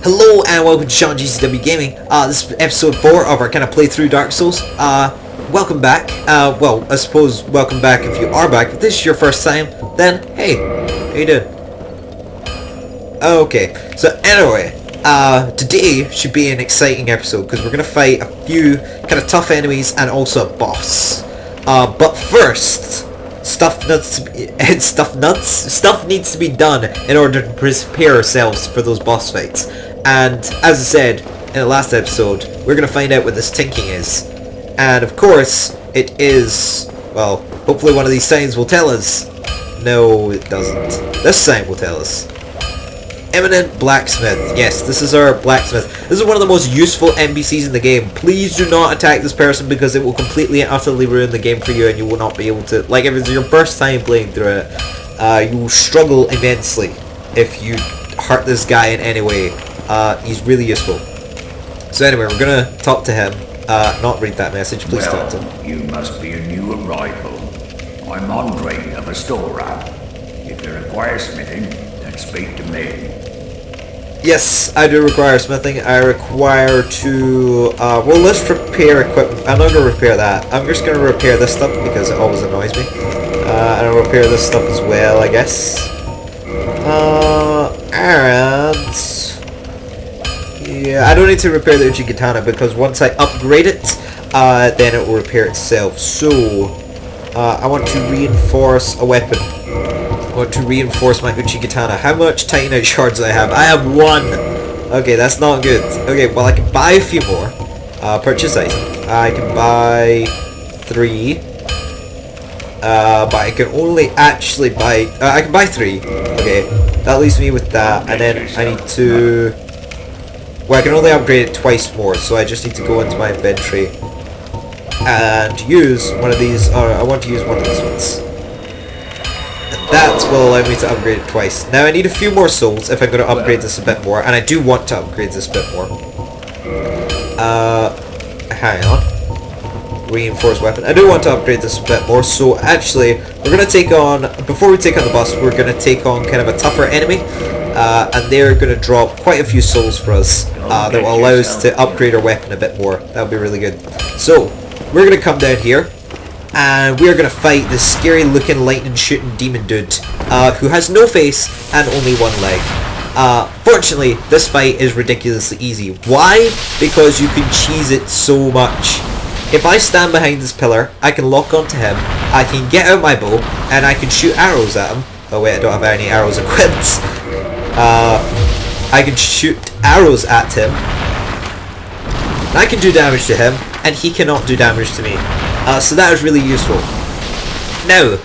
Hello and welcome to Sean GCW Gaming. This is episode 4 of our kind of playthrough Dark Souls. Welcome back. Well, I suppose welcome back if you are back. If this is your first time, then hey, how you doing? Okay, so anyway, today should be an exciting episode because we're gonna fight a few kind of tough enemies and also a boss. But first, stuff needs to be done in order to prepare ourselves for those boss fights. And as I said in the last episode, we're going to find out what this tinking is. And of course, it is, well, hopefully one of these signs will tell us. No, it doesn't. This sign will tell us. Eminent Blacksmith. Yes, this is our blacksmith. This is one of the most useful NPCs in the game. Please do not attack this person because it will completely and utterly ruin the game for you and you will not be able to, like if it's your first time playing through it, you will struggle immensely if you hurt this guy in any way. He's really useful. So anyway, we're gonna talk to him. Not read that message, please talk to him. You must be a new arrival. I'm Andre of Astora. If you require smithing, then speak to me. Yes, I do require smithing. I require to, well, let's repair equipment. I'm not going to repair that. I'm just going to repair this stuff because it always annoys me. And I'll repair this stuff as well, I guess. And yeah, I don't need to repair the Uchigatana because once I upgrade it, then it will repair itself. So, I want to reinforce a weapon. I want to reinforce my Uchigatana. How much Titanite shards do I have? I have 1! Okay, that's not good. Okay, well I can buy a few more. Purchase item. I can buy 3. But I can only actually buy... I can buy 3. Okay, that leaves me with that. And then I need to... Well, I can only upgrade it twice more. So I just need to go into my inventory and use one of these. Or I want to use one of these ones. That will allow me to upgrade it twice. Now I need a few more souls if I'm going to upgrade this a bit more, and I do want to upgrade this a bit more. Hang on. Reinforced weapon. I do want to upgrade this a bit more, so actually, we're going to take on, before we take on the boss, we're going to take on kind of a tougher enemy, and they're going to drop quite a few souls for us, that will allow us to upgrade our weapon a bit more. That would be really good. So, we're going to come down here. And we are going to fight this scary looking lightning shooting demon dude who has no face and only one leg. Fortunately, this fight is ridiculously easy. Why? Because you can cheese it so much. If I stand behind this pillar, I can lock onto him, I can get out my bow, and I can shoot arrows at him. Oh wait, I don't have any arrows equipped. I can shoot arrows at him. I can do damage to him, and he cannot do damage to me. So that is really useful. Now,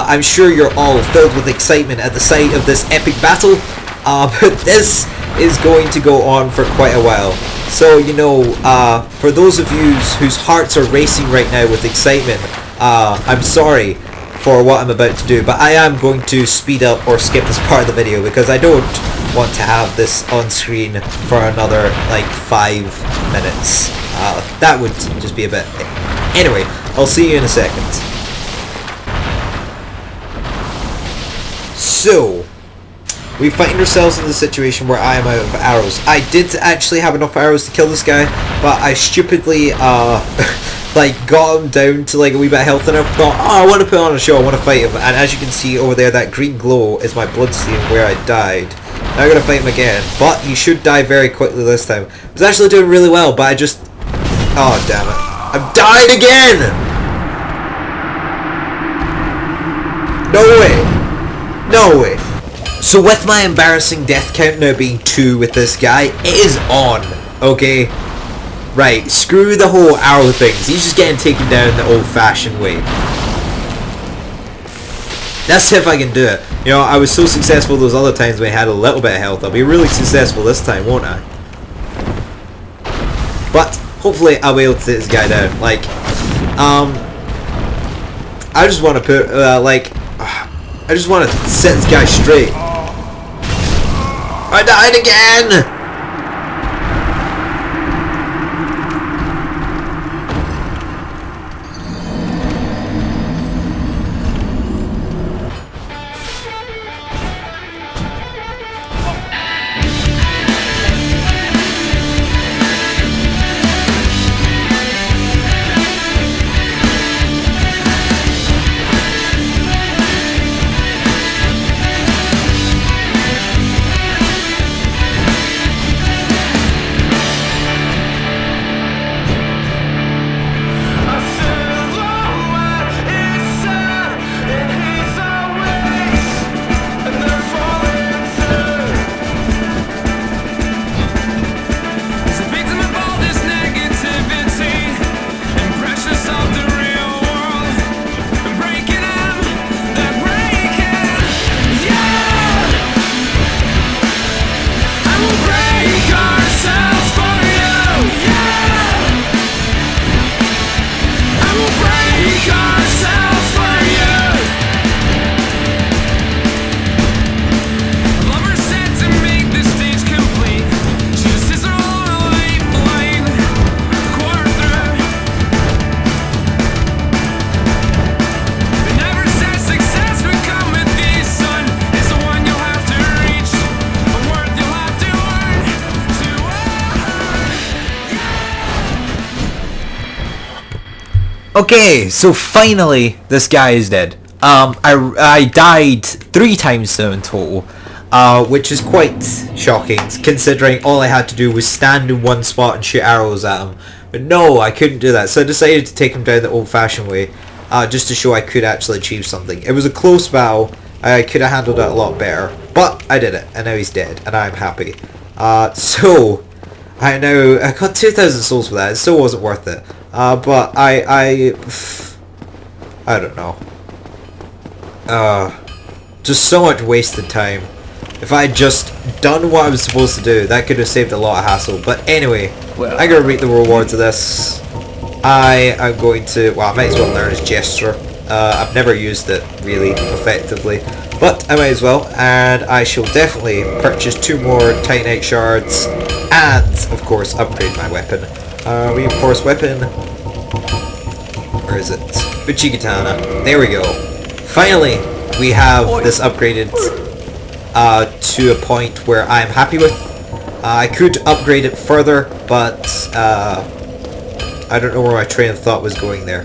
I'm sure you're all filled with excitement at the sight of this epic battle, but this is going to go on for quite a while. So, you know, for those of you whose hearts are racing right now with excitement, I'm sorry for what I'm about to do, but I am going to speed up or skip this part of the video because I don't want to have this on screen for another, like, 5 minutes. That would just be a bit... Anyway, I'll see you in a second. So, we find ourselves in the situation where I am out of arrows. I did actually have enough arrows to kill this guy, but I stupidly, like, got him down to, like, a wee bit of health, and I thought, oh, I want to put on a show, I want to fight him. And as you can see over there, that green glow is my bloodstain where I died. Now I'm going to fight him again, but he should die very quickly this time. I was actually doing really well, but I just... Oh, damn it. I've died again! No way! No way! So with my embarrassing death count now being 2 with this guy, it is on, okay? Right, screw the whole arrow things. He's just getting taken down the old-fashioned way. Let's see if I can do it. You know, I was so successful those other times when I had a little bit of health. I'll be really successful this time, won't I? But hopefully I'll be able to take this guy down. Like, I just want to put, I just want to set this guy straight. I died again! Okay, so finally this guy is dead. I died 3 times now in total, which is quite shocking considering all I had to do was stand in one spot and shoot arrows at him. But no, I couldn't do that, so I decided to take him down the old-fashioned way, just to show I could actually achieve something. It was a close battle. I could have handled it a lot better, but I did it, and now he's dead, and I'm happy. So I got 2,000 souls for that. It still wasn't worth it. But I don't know. Just so much wasted time. If I had just done what I was supposed to do, that could have saved a lot of hassle. But anyway, I'm going to reap the rewards of this. I am going to, well, I might as well learn his gesture. I've never used it really effectively, but I might as well, and I shall definitely purchase 2 more Titanite shards, and of course upgrade my weapon. Reinforced weapon, where is it? Uchigatana, there we go. Finally, we have this upgraded to a point where I'm happy with. I could upgrade it further, but I don't know where my train of thought was going there.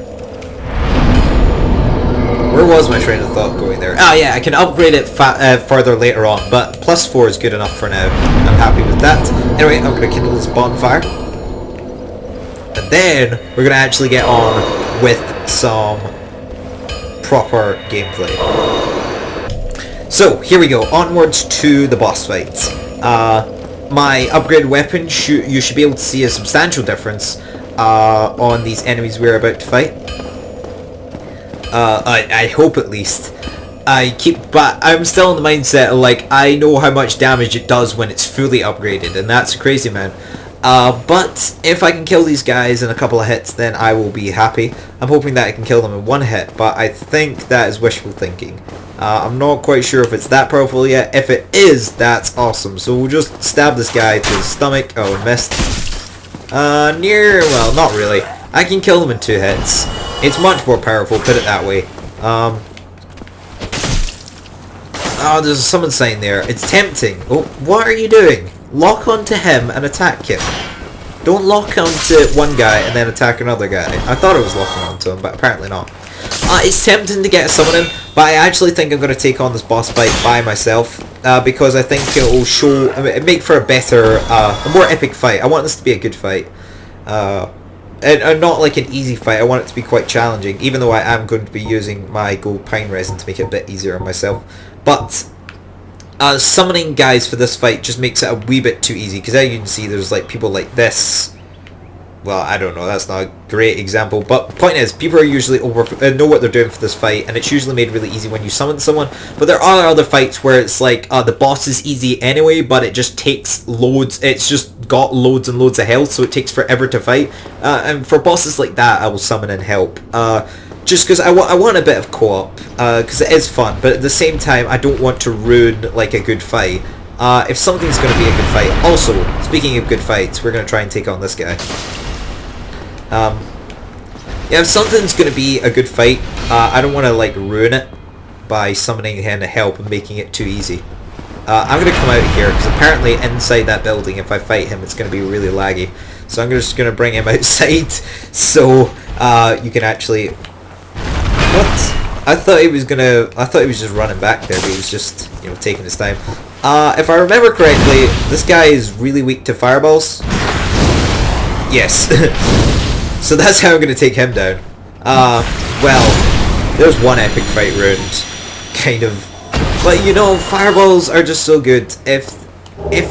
Where was my train of thought going there? Oh yeah, I can upgrade it further later on, but +4 is good enough for now. I'm happy with that. Anyway, I'm going to kindle this bonfire. And then, we're going to actually get on with some proper gameplay. So, here we go. Onwards to the boss fight. My upgraded weapon, you should be able to see a substantial difference on these enemies we're about to fight. I hope at least. But I'm still in the mindset of like, I know how much damage it does when it's fully upgraded, and that's a crazy amount. But if I can kill these guys in a couple of hits, then I will be happy. I'm hoping that I can kill them in 1 hit, but I think that is wishful thinking. I'm not quite sure if it's that powerful yet. If it is, that's awesome. So we'll just stab this guy to his stomach. Oh, I missed. Well, not really. I can kill them in 2 hits. It's much more powerful, put it that way. Oh, there's a summon sign there. It's tempting. Oh, what are you doing? Lock onto him and attack him. Don't lock onto one guy and then attack another guy. I thought I was locking onto him, but apparently not. It's tempting to get a summon him, but I actually think I'm going to take on this boss fight by myself, because I think it will show, make for a better, a more epic fight. I want this to be a good fight. And not like an easy fight. I want it to be quite challenging, even though I am going to be using my gold pine resin to make it a bit easier on myself. But summoning guys for this fight just makes it a wee bit too easy, because as you can see, there's like people like this. Well, I don't know, that's not a great example, but the point is, people are usually know what they're doing for this fight, and it's usually made really easy when you summon someone. But there are other fights where it's like, the boss is easy anyway, but it just takes loads, it's just got loads and loads of health, so it takes forever to fight. And for bosses like that, I will summon and help. Just because I want a bit of co-op, because it is fun, but at the same time, I don't want to ruin, like, a good fight. If something's going to be a good fight, also, speaking of good fights, we're going to try and take on this guy. Yeah, if something's going to be a good fight, I don't want to like ruin it by summoning him to help and making it too easy. I'm going to come out of here, because apparently inside that building, if I fight him, it's going to be really laggy. So I'm just going to bring him outside, so you can actually... What? I thought he was just running back there, but he was just, you know, taking his time. If I remember correctly, this guy is really weak to fireballs. Yes. So that's how I'm going to take him down. Well, there's one epic fight round, kind of. But you know, fireballs are just so good. If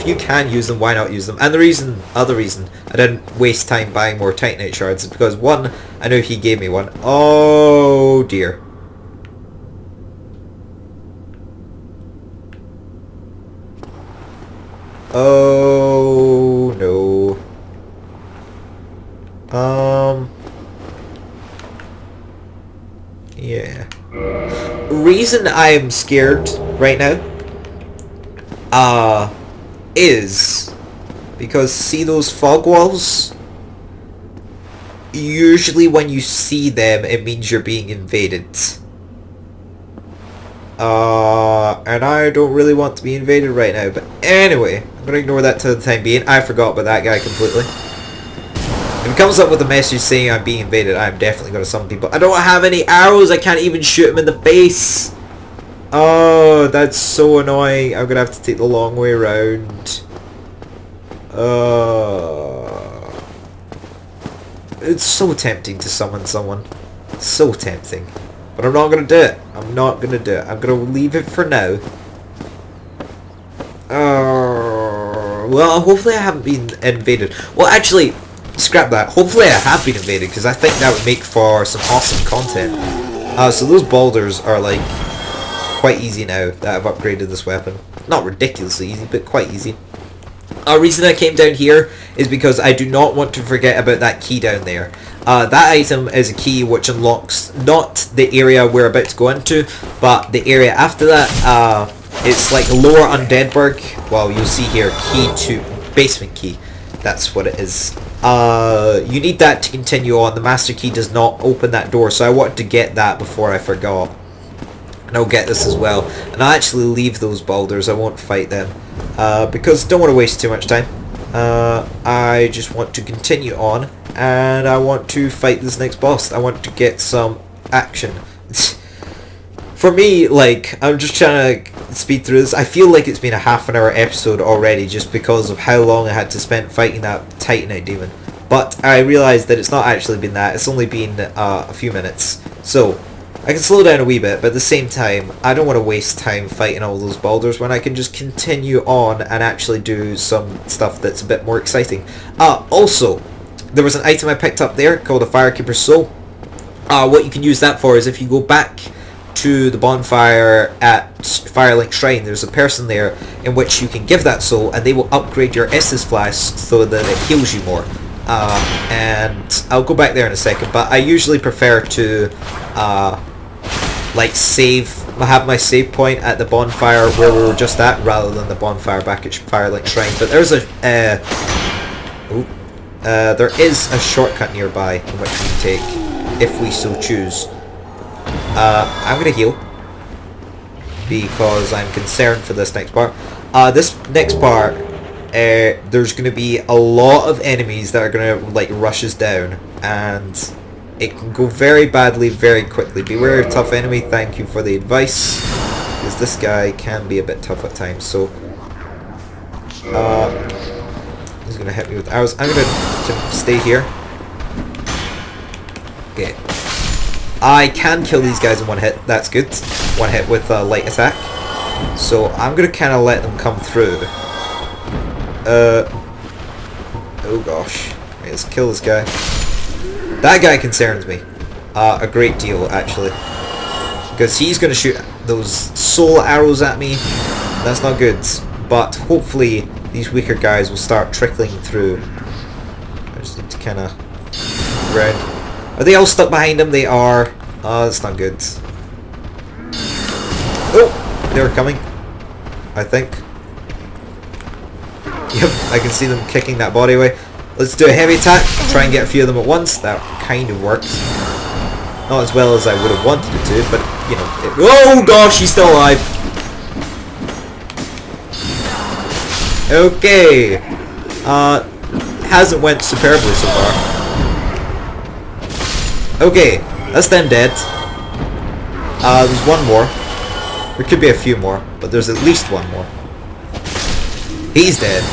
you can use them, why not use them? And the other reason I didn't waste time buying more Titanite shards is because, one, I know he gave me one. Oh dear. Oh no. Yeah. Reason I'm scared right now, is because see those fog walls? Usually when you see them, it means you're being invaded. And I don't really want to be invaded right now, but anyway, I'm gonna ignore that to the time being. I forgot about that guy completely. If it comes up with a message saying I'm being invaded, I'm definitely going to summon people. I don't have any arrows. I can't even shoot him in the face. Oh, that's so annoying. I'm going to have to take the long way around. It's so tempting to summon someone. So tempting. But I'm not going to do it. I'm not going to do it. I'm going to leave it for now. Well, hopefully I haven't been invaded. Well, actually, scrap that. Hopefully I have been invaded, because I think that would make for some awesome content. So those boulders are, like, quite easy now that I've upgraded this weapon. Not ridiculously easy, but quite easy. A reason I came down here is because I do not want to forget about that key down there. That item is a key which unlocks not the area we're about to go into, but the area after that. It's like lower Undeadburg. Well, you'll see here, key to basement key. That's what it is. You need that to continue on. The master key does not open that door, so I wanted to get that before I forgot. And I'll get this as well. And I'll actually leave those boulders. I won't fight them. Because I don't want to waste too much time. I just want to continue on. And I want to fight this next boss. I want to get some action. For me, like, I'm just trying to speed through this. I feel like it's been a half-an-hour episode already just because of how long I had to spend fighting that Titanite demon. But I realised that it's not actually been that. It's only been a few minutes. So, I can slow down a wee bit, but at the same time, I don't want to waste time fighting all those boulders when I can just continue on and actually do some stuff that's a bit more exciting. Also, there was an item I picked up there called a Firekeeper's Soul. What you can use that for is if you go back to the bonfire at Firelink Shrine, there's a person there in which you can give that soul and they will upgrade your Estus Flask so that it heals you more. And I'll go back there in a second, but I usually prefer to like have my save point at the bonfire where we were just at rather than the bonfire back at Firelink Shrine. But there's there is a shortcut nearby in which we can take if we so choose. I'm going to heal because I'm concerned for this next part. This next part, there's going to be a lot of enemies that are going to like rush us down, and it can go very badly very quickly. Beware of tough enemy. Thank you for the advice, because this guy can be a bit tough at times. So he's going to hit me with arrows. I'm going to stay here. Okay. I can kill these guys in one hit, that's good. One hit with a light attack. So I'm going to kind of let them come through. Oh gosh. Right, let's kill this guy. That guy concerns me. A great deal, actually. Because he's going to shoot those soul arrows at me. That's not good. But hopefully these weaker guys will start trickling through. I just need to kind of round. Are they all stuck behind him? They are. Oh, that's not good. Oh! They were coming. I think. Yep, I can see them kicking that body away. Let's do a heavy attack. Try and get a few of them at once. That kind of works. Not as well as I would have wanted it to, but, you know. Oh gosh, he's still alive! Okay. Hasn't went superbly so far. Okay, that's them dead. There's one more. There could be a few more, but there's at least one more. He's dead.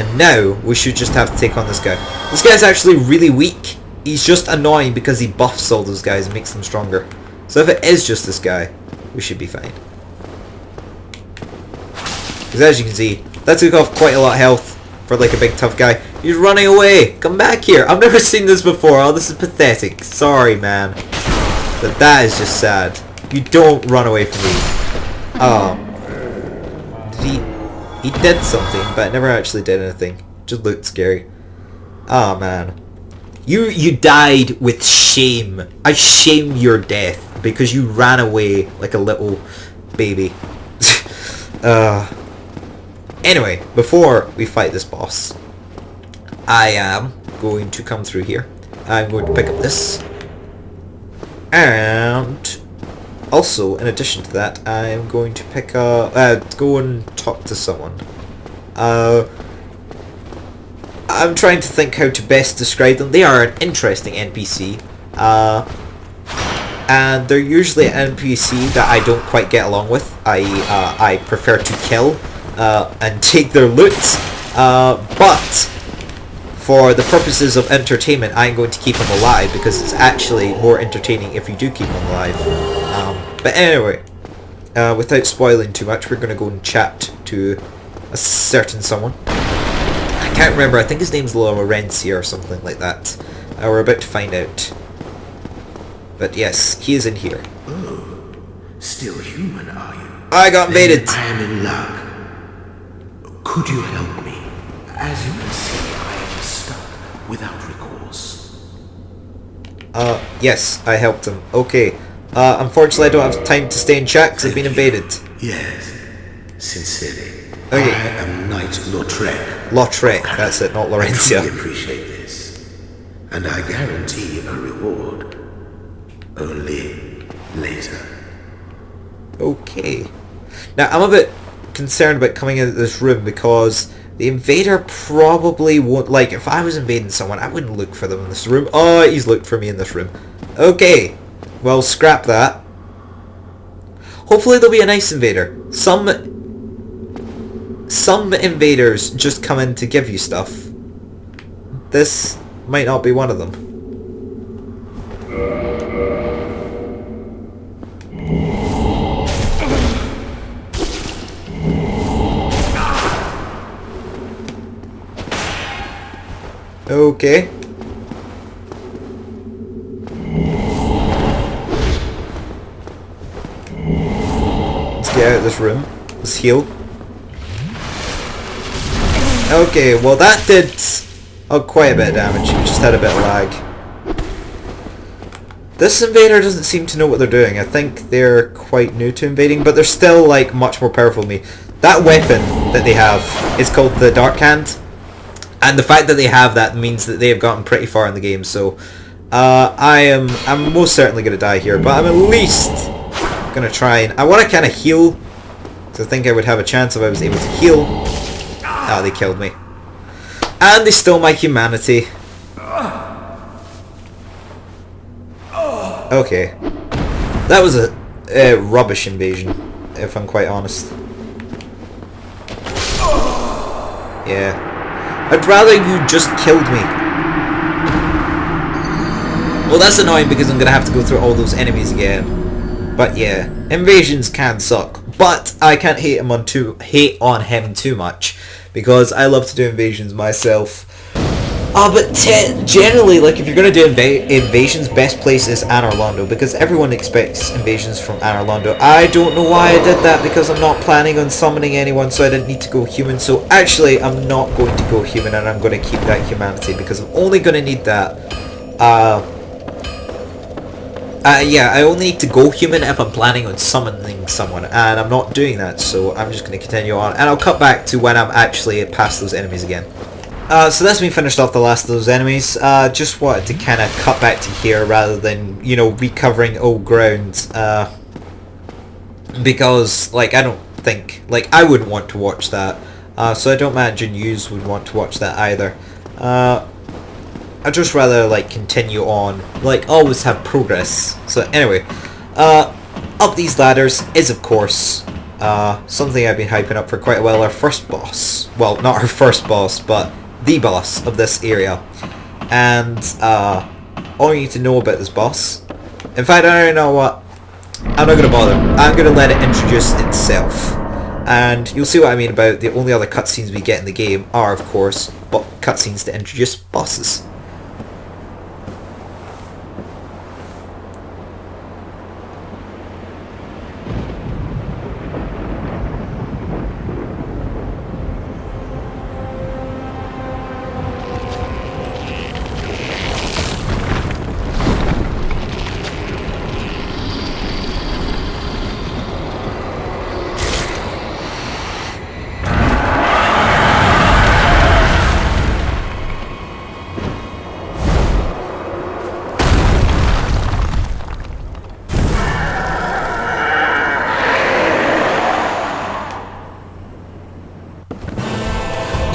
And now, we should just have to take on this guy. This guy's actually really weak. He's just annoying because he buffs all those guys and makes them stronger. So if it is just this guy, we should be fine. Because as you can see, that took off quite a lot of health for like a big tough guy. He's running away! Come back here! I've never seen this before. Oh, this is pathetic. Sorry, man. But that is just sad. You don't run away from me. Oh. He did something, but it never actually did anything. Just looked scary. Oh, man. You died with shame. I shame your death because you ran away like a little baby. Anyway, before we fight this boss, I am going to come through here. I'm going to pick up this. And also, in addition to that, I'm going to pick up... go and talk to someone. I'm trying to think how to best describe them. They are an interesting NPC. And they're usually an NPC that I don't quite get along with. I prefer to kill and take their loot. But for the purposes of entertainment, I'm going to keep them alive because it's actually more entertaining if you do keep them alive. But anyway, without spoiling too much, we're going to go and chat to a certain someone. I can't remember, I think his name's Lorencia or something like that. We're about to find out. But yes, he is in here. Oh, still human, are you? I got invaded! Then I am in luck. Could you help me? As you can see, I am stuck without recourse. Yes, I helped him. Okay. Unfortunately I don't have time to stay in chat because I've been invaded. Yes, sincerely. Okay. I am Knight Lautrec. Lautrec, that's it, not I Lorencia. truly appreciate this. And I guarantee a reward. Only later. Okay. Now, I'm a bit concerned about coming into this room because the invader probably won't... Like, if I was invading someone, I wouldn't look for them in this room. Oh, he's looked for me in this room. Okay. Well, scrap that. Hopefully there'll be a nice invader. Some invaders just come in to give you stuff. This might not be one of them. Okay. Let's get out of this room. Let's heal. Okay, well that did quite a bit of damage. We just had a bit of lag. This invader doesn't seem to know what they're doing. I think they're quite new to invading, but they're still like much more powerful than me. That weapon that they have is called the Dark Hand. And the fact that they have that means that they have gotten pretty far in the game, so I'm most certainly going to die here, but I'm at least going to try and... I want to kind of heal, because I think I would have a chance if I was able to heal. Ah, they killed me. And they stole my humanity. Okay. That was a rubbish invasion, if I'm quite honest. Yeah. I'd rather you just killed me. Well, that's annoying because I'm going to have to go through all those enemies again. But yeah, invasions can suck. But I can't hate on him too much because I love to do invasions myself. But generally, like, if you're going to do invasions, best place is Anor Londo because everyone expects invasions from Anor Londo. I don't know why I did that because I'm not planning on summoning anyone, so I didn't need to go human. So actually, I'm not going to go human, and I'm going to keep that humanity because I'm only going to need that. Yeah, I only need to go human if I'm planning on summoning someone, and I'm not doing that, so I'm just going to continue on, and I'll cut back to when I'm actually past those enemies again. So that's me finished off the last of those enemies. Just wanted to kind of cut back to here rather than, you know, recovering old ground. Because, like, I don't think... Like, I wouldn't want to watch that. So I don't imagine yous would want to watch that either. I'd just rather, like, continue on. Like, always have progress. So anyway, up these ladders is, of course, something I've been hyping up for quite a while. Our first boss. Well, not our first boss, but... the boss of this area. And all you need to know about this boss, in fact, I don't know what, I'm not going to bother. I'm going to let it introduce itself, and you'll see what I mean about the only other cutscenes we get in the game are, of course, cutscenes to introduce bosses.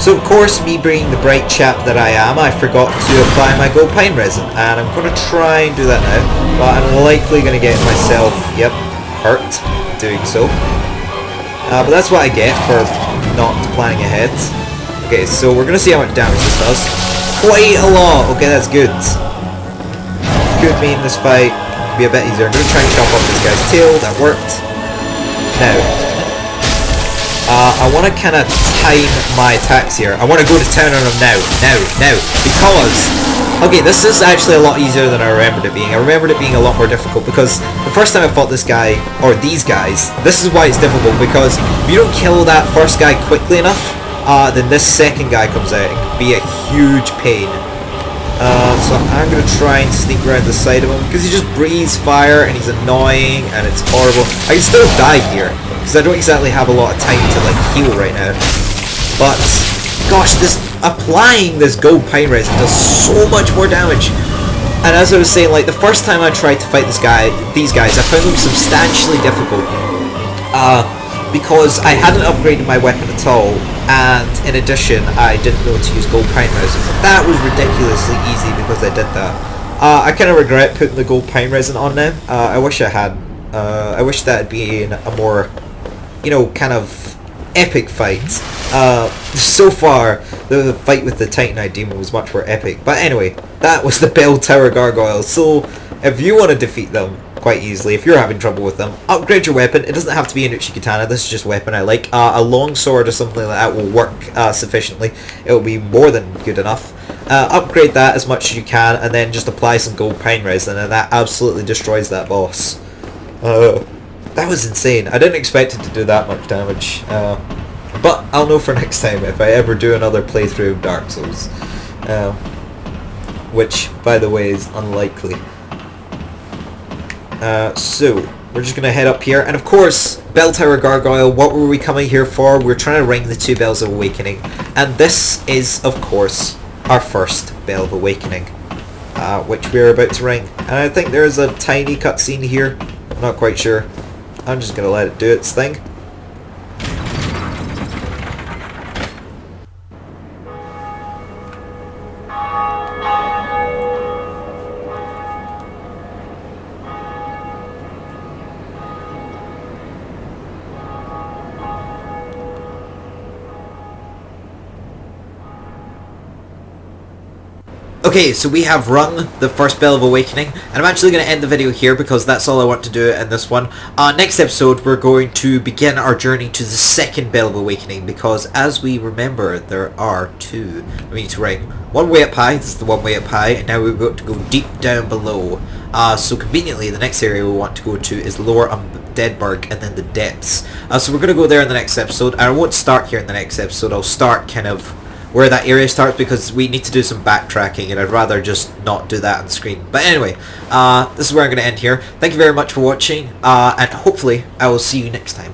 So of course, me being the bright chap that I am, I forgot to apply my gold pine resin, and I'm going to try and do that now, but I'm likely going to get myself, yep, hurt doing so. But that's what I get for not planning ahead. Okay, so we're going to see how much damage this does. Quite a lot! Okay, that's good. Could mean this fight could be a bit easier. I'm going to try and chop off this guy's tail. That worked. Now, I want to kind of time my attacks here. I want to go to town on him now. Because, okay, this is actually a lot easier than I remembered it being. I remembered it being a lot more difficult because the first time I fought this guy, or these guys, this is why it's difficult, because if you don't kill that first guy quickly enough, then this second guy comes out and can be a huge pain. So I'm going to try and sneak around the side of him, because he just breathes fire and he's annoying and it's horrible. I can still die here, because I don't exactly have a lot of time to like heal right now. But, gosh, applying this gold pine resin does so much more damage. And as I was saying, like the first time I tried to fight these guys, I found them substantially difficult. Because I hadn't upgraded my weapon at all, and in addition I didn't know to use gold pine resin. That was ridiculously easy because I did that. I kind of regret putting the gold pine resin on now. I wish I had. I wish that had been a more, you know, kind of epic fight. So far, the fight with the Titanite Demon was much more epic. But anyway, that was the Bell Tower Gargoyles. So if you want to defeat them quite easily, if you're having trouble with them, upgrade your weapon. It doesn't have to be an Uchi Katana, this is just weapon I like. A long sword or something like that will work sufficiently. It will be more than good enough. Upgrade that as much as you can, and then just apply some gold pine resin, and that absolutely destroys that boss. That was insane. I didn't expect it to do that much damage. But I'll know for next time if I ever do another playthrough of Dark Souls. Which, by the way, is unlikely. So, we're just going to head up here. And of course, Bell Tower Gargoyle, what were we coming here for? We're trying to ring the 2 Bells of Awakening. And this is, of course, our first Bell of Awakening. Which we're about to ring. And I think there is a tiny cutscene here. I'm not quite sure. I'm just going to let it do its thing. Okay, so we have rung the first Bell of Awakening, and I'm actually going to end the video here because that's all I want to do in this one. Next episode, we're going to begin our journey to the second Bell of Awakening, because as we remember, there are 2 we need to ring. One way up high, this is the one way up high, and now we've got to go deep down below. So conveniently, the next area we want to go to is Lower Undead Parish and then the Depths. So we're going to go there in the next episode, and I won't start here in the next episode. I'll start kind of where that area starts, because we need to do some backtracking, and I'd rather just not do that on screen. But anyway, this is where I'm going to end here. Thank you very much for watching, and hopefully I will see you next time.